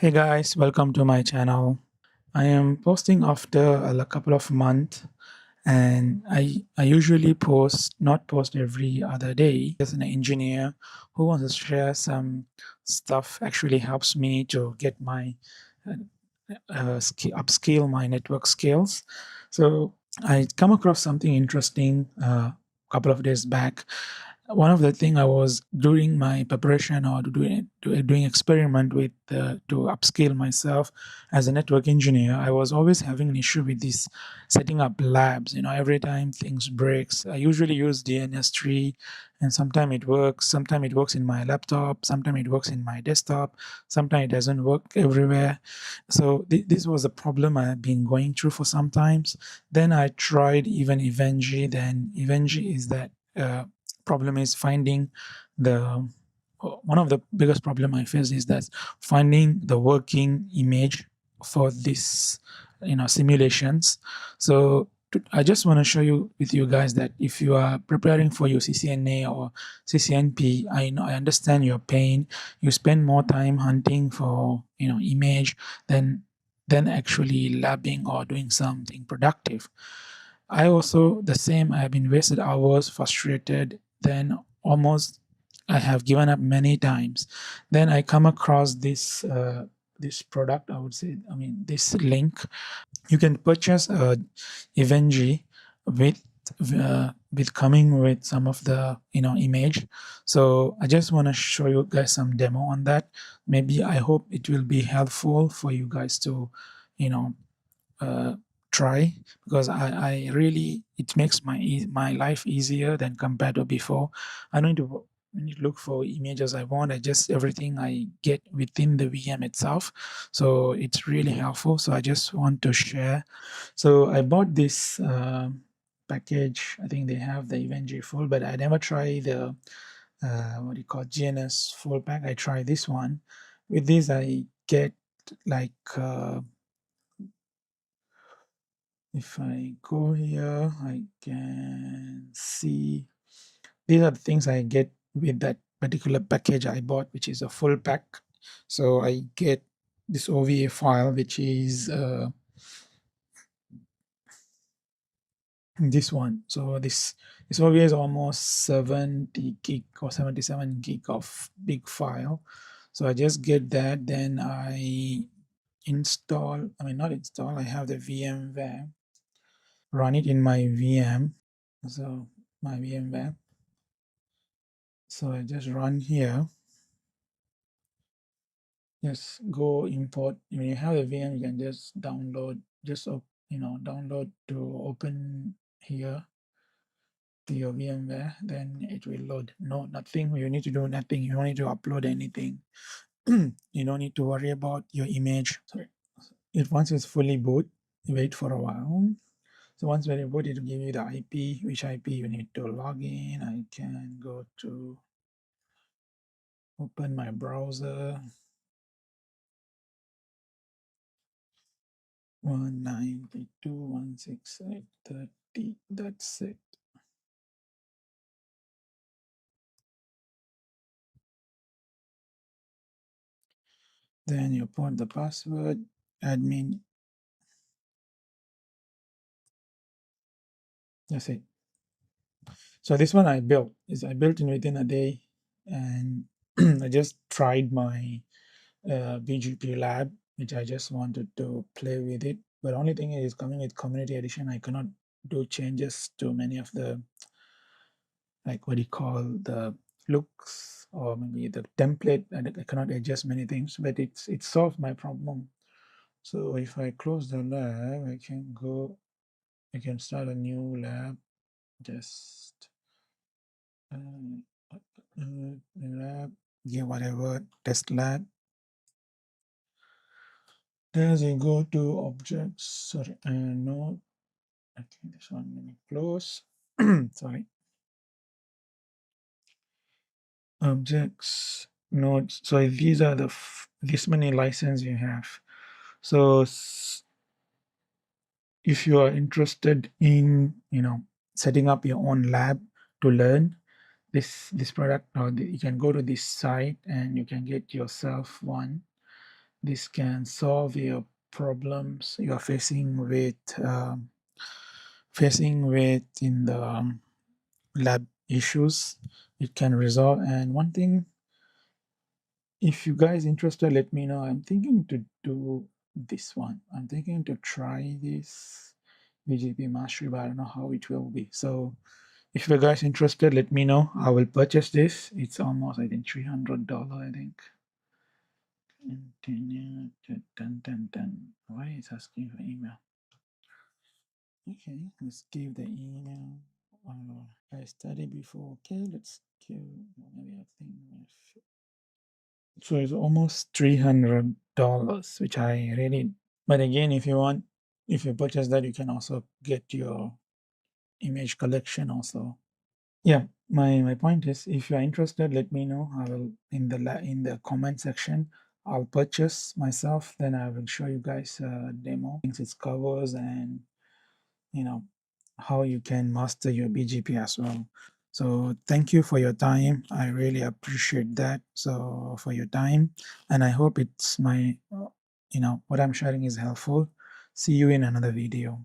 Hey guys, welcome to my channel. I am posting after a couple of months and I usually not post every other day. As an engineer who wants to share some stuff actually helps me to get my upscale my network skills. So I come across something interesting a couple of days back. One of the thing I was doing my preparation or doing experiment with to upscale myself as a network engineer, I was always having an issue with this setting up labs. Every time things breaks, I usually use GNS3, and sometimes it works. Sometimes it works in my laptop. Sometimes it works in my desktop. Sometimes it doesn't work everywhere. So this was a problem I have been going through for some times. Then I tried even Evenji. Then Evenji is that. Problem is finding the one of the biggest problem I face is that finding the working image for this simulations. So I just want to show you with you guys that if you are preparing for your CCNA or CCNP, I understand your pain. You spend more time hunting for image than actually labbing or doing something productive. I also the same. I have been wasted hours, frustrated, then almost I have given up many times. Then I come across this product. I would say, this link. You can purchase a Evenji with with coming with some of the image. So I just want to show you guys some demo on that. Maybe I hope it will be helpful for you guys to you know uh, try, because I really it makes my life easier than compared to before. I don't need to look for images I want. I just everything I get within the VM itself. So it's really helpful. So I just want to share. So I bought this package. I think they have the Evenji full, but I never try the what do you call GNS full pack. I try this one. With this, I get like if I go here, I can see these are the things I get with that particular package I bought, which is a full pack. So I get this OVA file, which is this one. So this OVA is almost 70 gig or 77 gig of big file. So I just get that, then I install. Not install. I have the VMware. Run it in my VM. So my VMware. So I just run here. Just go import. When you have a VM, you can just download. Download to open here to your VMware. Then it will load. No, nothing. You need to do nothing. You don't need to upload anything. You don't need to worry about your image. Sorry. Once it's fully boot, wait for a while. So once very boot, it will give you the IP, which IP you need to log in. I can go to open my browser. 192.168.30. That's it. Then you put the password, admin. That's it. So this one I built in within a day, and I just tried my BGP lab, which I just wanted to play with it. But only thing is, coming with community edition, I cannot do changes to many of the, like, what do you call, the looks or maybe the template, and I cannot adjust many things, but it solved my problem. So if I close the lab, I can start a new lab. Just lab, yeah, whatever, test lab. As you go to objects, sorry, no, okay, this one let me close. Sorry. Objects, nodes. So these are this many license you have. So if you are interested in setting up your own lab to learn this product, or you can go to this site and you can get yourself one. this can solve your problems you are facing with in the lab issues. It can resolve. And one thing, if you guys interested, let me know. I'm thinking to do this one. I'm thinking to try this BGP mastery, but I don't know how it will be. So if you guys interested, let me know. I will purchase this. It's almost, I think, $300, I think. Continue. Dun, dun, dun. Why is asking for email? Okay, let's give the email. I studied before. Okay, let's give maybe a thing. So it's almost $300, which I really. But again, if you purchase that, you can also get your image collection also. Yeah, my point is, if you are interested, let me know. I will in the comment section. I'll purchase myself. Then I will show you guys a demo, things it covers, and you know how you can master your BGP as well. So thank you for your time. I really appreciate that. So for your time, and I hope it's my what I'm sharing is helpful. See you in another video.